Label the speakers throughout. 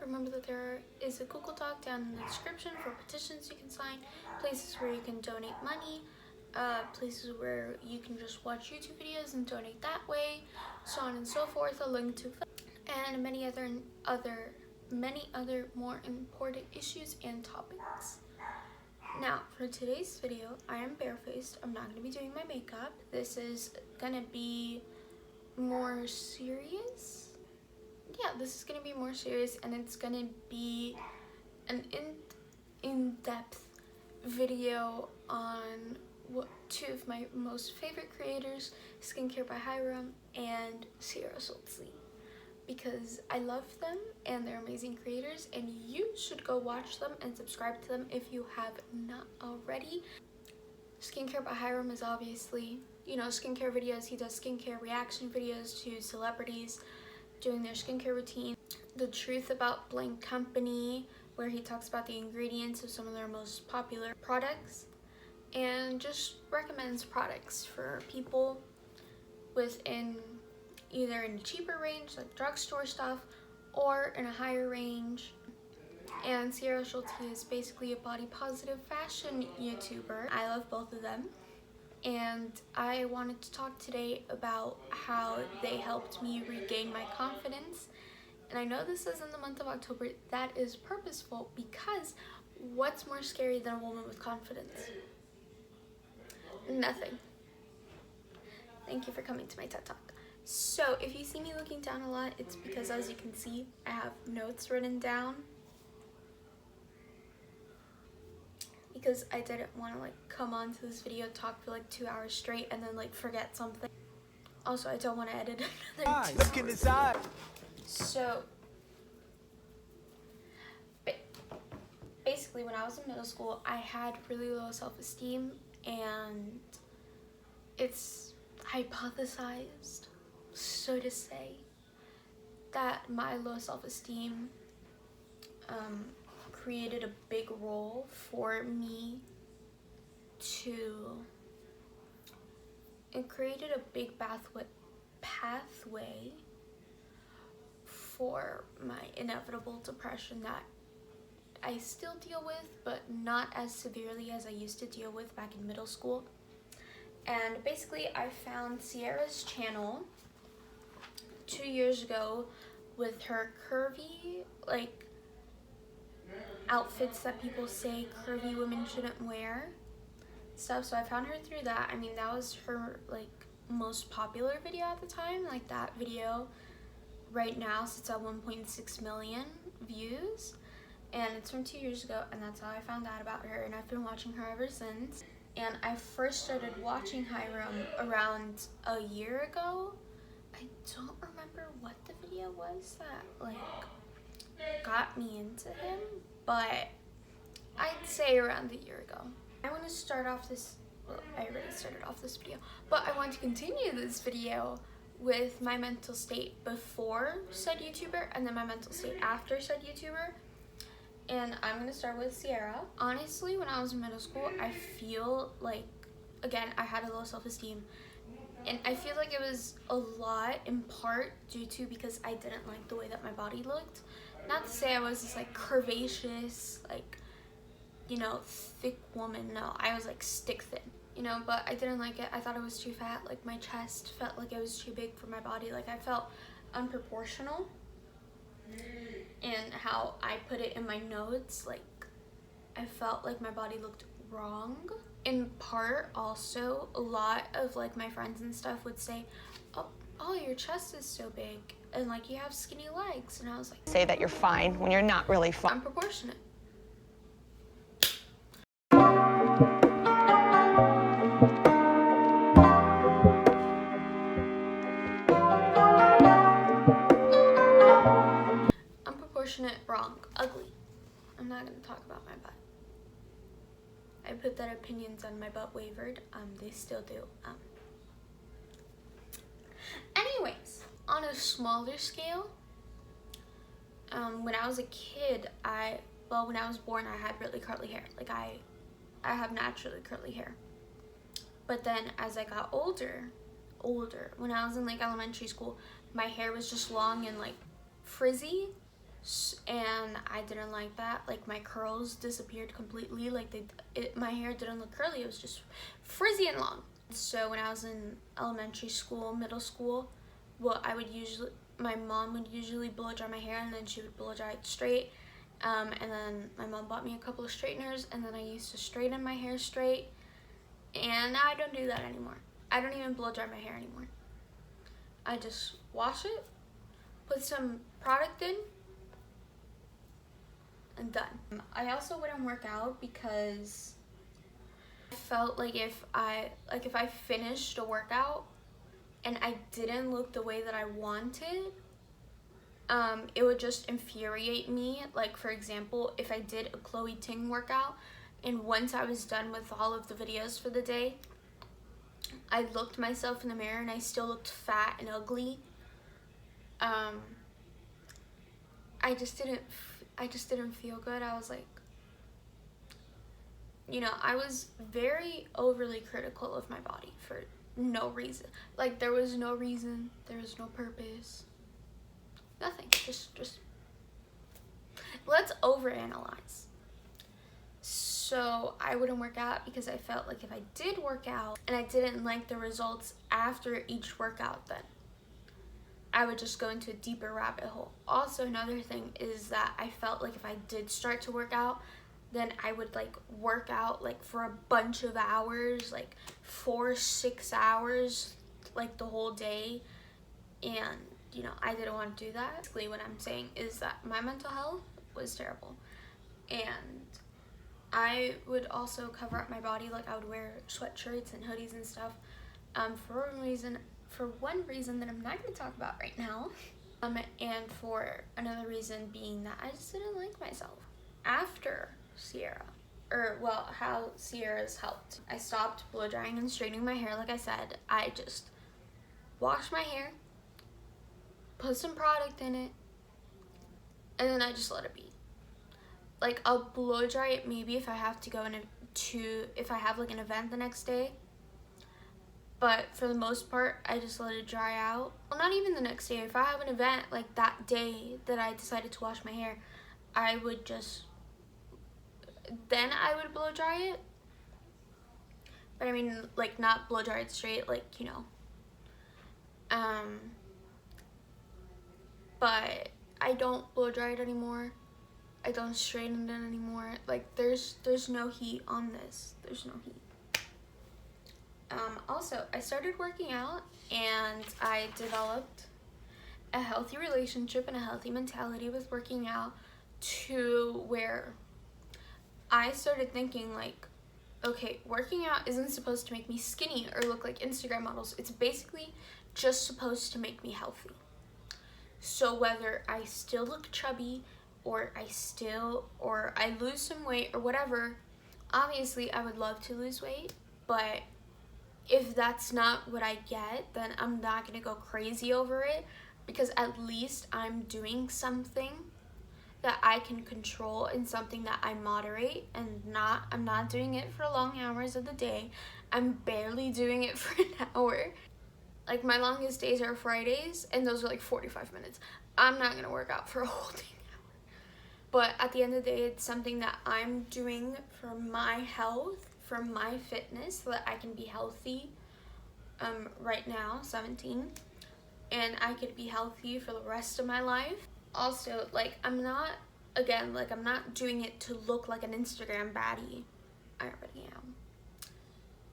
Speaker 1: remember that there is a Google Doc down in the description for petitions you can sign, places where you can donate money, places where you can just watch YouTube videos and donate that way, so on and so forth, a link to and many other more important issues and topics. Now, for today's video, I am barefaced. I'm not going to be doing my makeup. This is going to be more serious. Yeah, this is going to be more serious, and it's going to be an in-depth video on two of my most favorite creators, Skincare by Hyram and Sierra Schultzzie, because I love them and they're amazing creators, and you should go watch them and subscribe to them if you have not already. Skincare by Hyram is obviously, skincare videos. He does skincare reaction videos to celebrities doing their skincare routine. The Truth About Blank Company, where he talks about the ingredients of some of their most popular products and just recommends products for people within either in a cheaper range like drugstore stuff or in a higher range. And Sierra Schultzzie is basically a body positive fashion YouTuber. I love both of them, and I wanted to talk today about how they helped me regain my confidence. And I know this is in the month of October. That is purposeful, because what's more scary than a woman with confidence? Nothing. Thank you for coming to my TED Talk. So if you see me looking down a lot, it's because, as you can see, I have notes written down, because I didn't want to come onto this video, talk for 2 hours straight, and then forget something. Also, I don't want to edit another 2
Speaker 2: Look in his eye.
Speaker 1: So basically, when I was in middle school, I had really low self-esteem, and it's hypothesized, so to say, that my low self-esteem created a big role for me it created a big pathway for my inevitable depression that I still deal with, but not as severely as I used to deal with back in middle school. And basically, I found Sierra's channel 2 years ago with her curvy, outfits that people say curvy women shouldn't wear stuff. So I found her through that. I mean, that was her, most popular video at the time. That video right now sits at 1.6 million views. And it's from 2 years ago, and that's how I found out about her. And I've been watching her ever since. And I first started watching Hyram around a year ago. I don't remember what the video was that got me into him, but I'd say around a year ago. I want to start off this, I already started off this video, but I want to continue this video with my mental state before said YouTuber and then my mental state after said YouTuber. And I'm going to start with Sierra. Honestly, when I was in middle school, I feel again, I had a low self-esteem. And I feel like it was a lot in part due to because I didn't like the way that my body looked. Not to say I was this curvaceous, thick woman. No, I was stick thin, but I didn't like it. I thought it was too fat. My chest felt like it was too big for my body. I felt unproportional. And how I put it in my notes, I felt like my body looked wrong. In part, also, a lot of my friends and stuff would say, oh, your chest is so big, and you have skinny legs. And I was like,
Speaker 3: say that you're fine when you're not really fine.
Speaker 1: I'm proportionate. Wrong, ugly. I'm not gonna talk about my butt. I put that opinions on my butt wavered. They still do. Anyways, on a smaller scale, when I was a kid, when I was born, I had really curly hair. I have naturally curly hair. But then as I got older, when I was in elementary school, my hair was just long and frizzy. And I didn't like that. Like, my curls disappeared completely. Like, my hair didn't look curly. It was just frizzy and long. So when I was in elementary school, middle school, my mom would usually blow dry my hair, and then she would blow dry it straight. And then my mom bought me a couple of straighteners, and then I used to straighten my hair straight. And now I don't do that anymore. I don't even blow dry my hair anymore. I just wash it, put some product in, and done. I also wouldn't work out because I felt like if I finished a workout and I didn't look the way that I wanted, it would just infuriate me. Like, for example, if I did a Chloe Ting workout and once I was done with all of the videos for the day, I looked myself in the mirror and I still looked fat and ugly, I just didn't feel good. I was like, you know, I was very overly critical of my body for no reason. Like, there was no reason, there was no purpose, nothing. Just let's overanalyze. So I wouldn't work out because I felt like if I did work out and I didn't like the results after each workout, then I would just go into a deeper rabbit hole. Also, another thing is that I felt like if I did start to work out, then I would like work out like for a bunch of hours, like 4-6 hours, like the whole day. And, you know, I didn't want to do that. Basically, what I'm saying is that my mental health was terrible. And I would also cover up my body. Like, I would wear sweatshirts and hoodies and stuff for one reason that I'm not going to talk about right now, and for another reason being that I just didn't like myself. After Sierra, how Sierra's helped, I stopped blow drying and straightening my hair. Like I said, I just washed my hair, put some product in it, and then I just let it be. Like, I'll blow dry it maybe if I have to go if I have like an event the next day. But for the most part, I just let it dry out. Well, not even the next day. If I have an event like that day that I decided to wash my hair, I would blow dry it. But I mean, like, not blow dry it straight, like, you know. But I don't blow dry it anymore. I don't straighten it anymore. Like, there's no heat on this. There's no heat. Also, I started working out and I developed a healthy relationship and a healthy mentality with working out, to where I started thinking like, okay, working out isn't supposed to make me skinny or look like Instagram models. It's basically just supposed to make me healthy. So whether I still look chubby or I lose some weight or whatever, obviously I would love to lose weight, but if that's not what I get, then I'm not gonna go crazy over it, because at least I'm doing something that I can control and something that I moderate, and I'm not doing it for long hours of the day. I'm barely doing it for an hour. Like, my longest days are Fridays, and those are like 45 minutes. I'm not gonna work out for a whole day. But at the end of the day, it's something that I'm doing for my health, for my fitness, so that I can be healthy right now, 17, and I could be healthy for the rest of my life. Also, like, I'm not doing it to look like an Instagram baddie. I already am.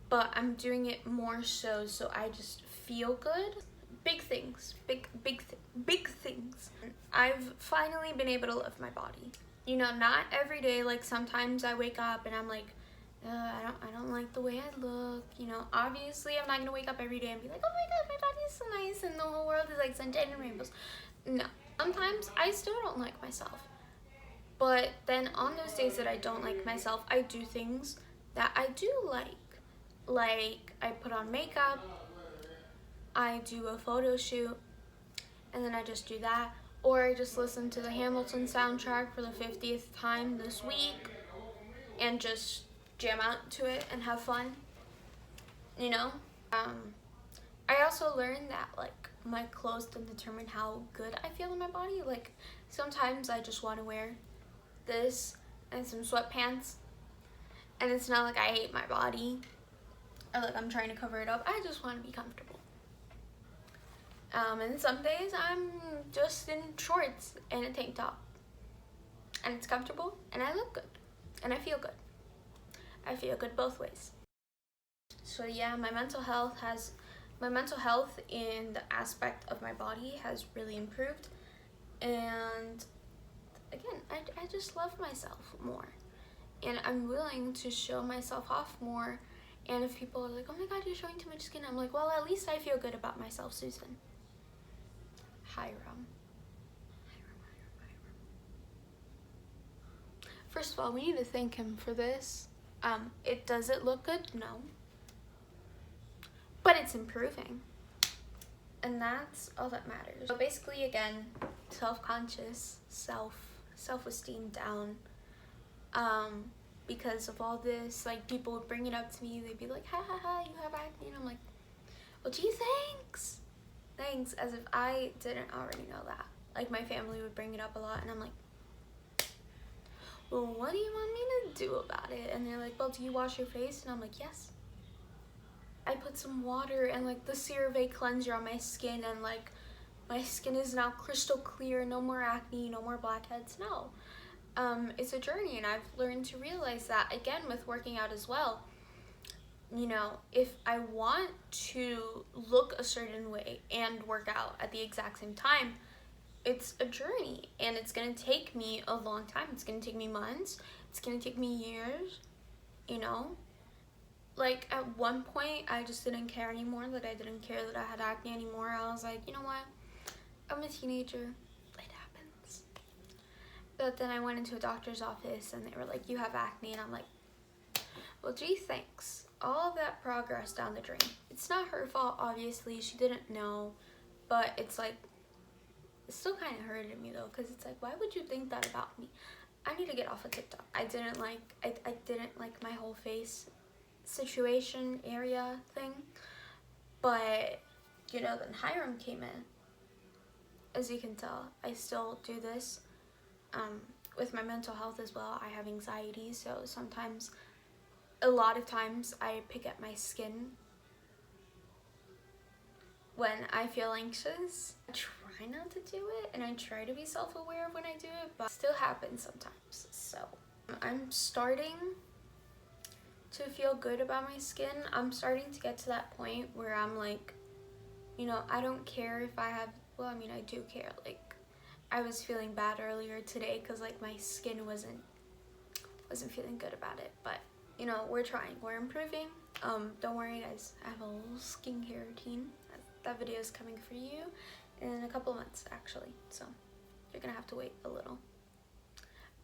Speaker 1: But I'm doing it more so I just feel good. Big things. Big things. I've finally been able to love my body. You know, not every day. Like, sometimes I wake up and I'm like, I don't like the way I look. You know, obviously I'm not gonna wake up every day and be like, oh my god, my body is so nice and the whole world is like sunshine and rainbows. No. Sometimes I still don't like myself. But then on those days that I don't like myself, I do things that I do like. Like, I put on makeup, I do a photo shoot, and then I just do that. Or I just listen to the Hamilton soundtrack for the 50th time this week and just jam out to it and have fun, you know? I also learned that, like, my clothes don't determine how good I feel in my body. Like, sometimes I just want to wear this and some sweatpants, and it's not like I hate my body or like I'm trying to cover it up. I just want to be comfortable. And some days I'm just in shorts and a tank top, and it's comfortable, and I look good, and I feel good. I feel good both ways. So yeah, my mental health in the aspect of my body has really improved, and again, I just love myself more, and I'm willing to show myself off more. And if people are like, oh my god, you're showing too much skin, I'm like, well, at least I feel good about myself, Susan. Hiram. First of all, we need to thank him for this. Does it look good? No. But it's improving. And that's all that matters. So basically, again, self-conscious, self-esteem down. Because of all this, like, people would bring it up to me. They'd be like, ha ha ha, you have acne. And I'm like, well, gee, thanks. Thanks, as if I didn't already know that. Like, my family would bring it up a lot, and I'm like, well, what do you want me to do about it? And they're like, well, do you wash your face? And I'm like, yes. I put some water and like the CeraVe cleanser on my skin, and like my skin is now crystal clear, no more acne, no more blackheads. No. It's a journey, and I've learned to realize that, again, with working out as well. You know, if I want to look a certain way and work out at the exact same time, it's a journey, and it's going to take me a long time. It's going to take me months. It's going to take me years, you know? Like, at one point, I just didn't care anymore. Like, I didn't care that I had acne anymore. I was like, you know what? I'm a teenager. It happens. But then I went into a doctor's office, and they were like, you have acne. And I'm like, well, gee, thanks. All of that progress down the drain. It's not her fault, obviously. She didn't know. But it's like, it still kind of hurted me, though, because it's like, why would you think that about me? I need to get off of TikTok. I didn't like my whole face situation area thing. But, you know, then Hiram came in. As you can tell, I still do this. With my mental health as well, I have anxiety, so sometimes, a lot of times, I pick at my skin when I feel anxious. I try not to do it, and I try to be self-aware when I do it, but it still happens sometimes. So I'm starting to feel good about my skin. I'm starting to get to that point where I'm like, you know, I don't care if I have, well, I mean, I do care. Like, I was feeling bad earlier today because like my skin wasn't feeling good about it, but you know, we're trying, we're improving. Don't worry, guys, I have a little skincare routine. That video is coming for you in a couple of months, actually, so you're gonna have to wait a little,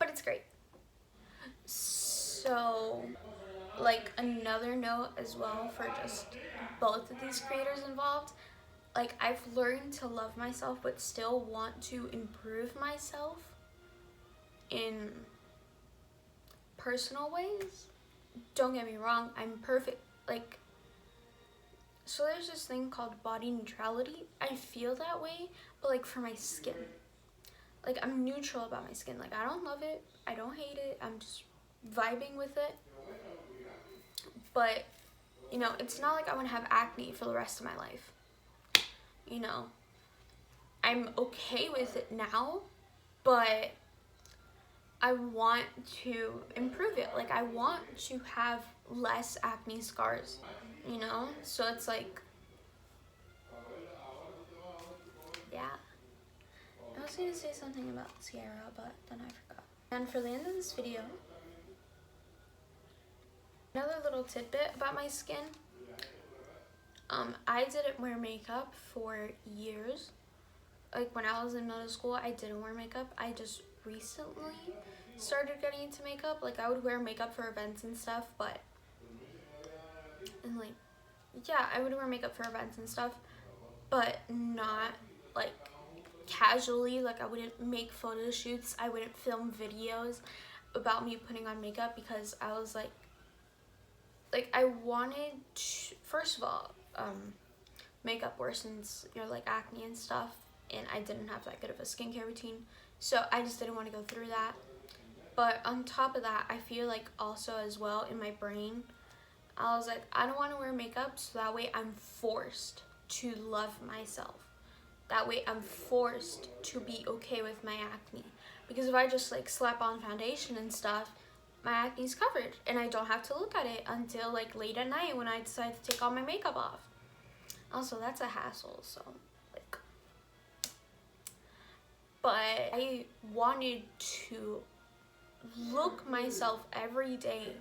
Speaker 1: but it's great. So, like, another note as well for just both of these creators involved, like, I've learned to love myself but still want to improve myself in personal ways. Don't get me wrong, I'm perfect. Like, so there's this thing called body neutrality. I feel that way, but like for my skin. Like, I'm neutral about my skin. Like, I don't love it, I don't hate it, I'm just vibing with it. But, you know, it's not like I want to have acne for the rest of my life. You know, I'm okay with it now, but I want to improve it. Like, I want to have less acne scars, you know? So it's like, yeah. I was going to say something about Sierra, but then I forgot. And for the end of this video, another little tidbit about my skin. I didn't wear makeup for years. Like, when I was in middle school, I didn't wear makeup. I just recently started getting into makeup. Like, I would wear makeup for events and stuff, but, and like, yeah, I would wear makeup for events and stuff, but not, like, casually. Like, I wouldn't make photo shoots. I wouldn't film videos about me putting on makeup because I was like I wanted to, first of all, makeup worsens your like acne and stuff, and I didn't have that good of a skincare routine, so I just didn't want to go through that. But on top of that, I feel like also as well in my brain, I was like, I don't want to wear makeup, so that way I'm forced to love myself. That way I'm forced to be okay with my acne. Because if I just like slap on foundation and stuff, my acne's covered and I don't have to look at it until like late at night when I decide to take all my makeup off. Also, that's a hassle, so like. But I wanted to look myself every day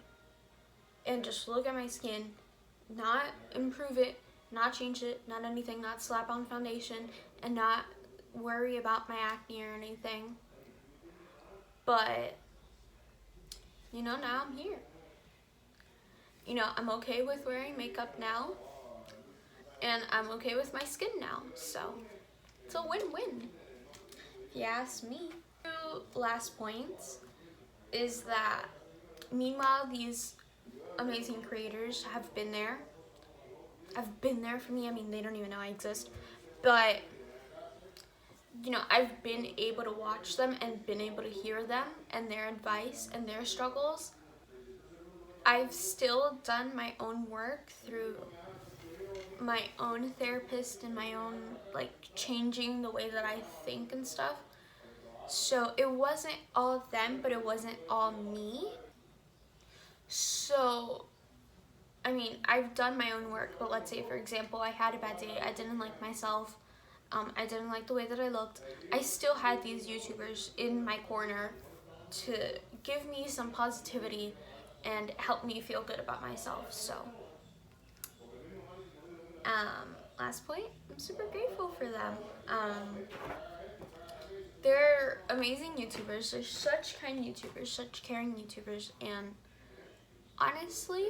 Speaker 1: and just look at my skin, not improve it, not change it, not anything, not slap on foundation, and not worry about my acne or anything. But, you know, now I'm here. You know, I'm okay with wearing makeup now, and I'm okay with my skin now, so it's a win-win, if you ask me. Two last points is that, meanwhile, these amazing creators have been there for me. I mean, they don't even know I exist, but you know, I've been able to watch them and been able to hear them and their advice and their struggles. I've still done my own work through my own therapist and my own like changing the way that I think and stuff. So it wasn't all them, but it wasn't all me. So I mean, I've done my own work, but let's say, for example, I had a bad day, I didn't like myself, I didn't like the way that I looked. I still had these YouTubers in my corner to give me some positivity and help me feel good about myself. So, last point, I'm super grateful for them. They're amazing YouTubers. They're such kind YouTubers, such caring YouTubers, and honestly,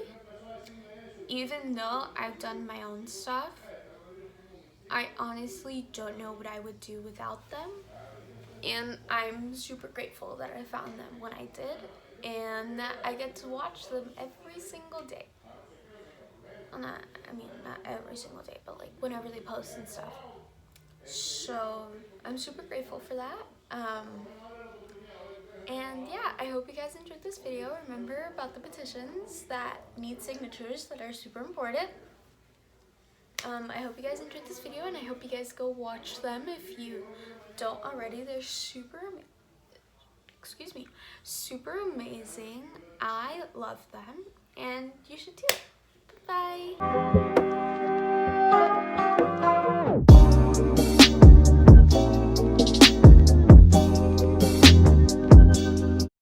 Speaker 1: even though I've done my own stuff, I honestly don't know what I would do without them. And I'm super grateful that I found them when I did, and that I get to watch them every single day. Well, not every single day, but like whenever they post and stuff. So I'm super grateful for that. And yeah, I hope you guys enjoyed this video. Remember about the petitions that need signatures that are super important. I hope you guys enjoyed this video, and I hope you guys go watch them if you don't already. They're super amazing. I love them, and you should too. Bye.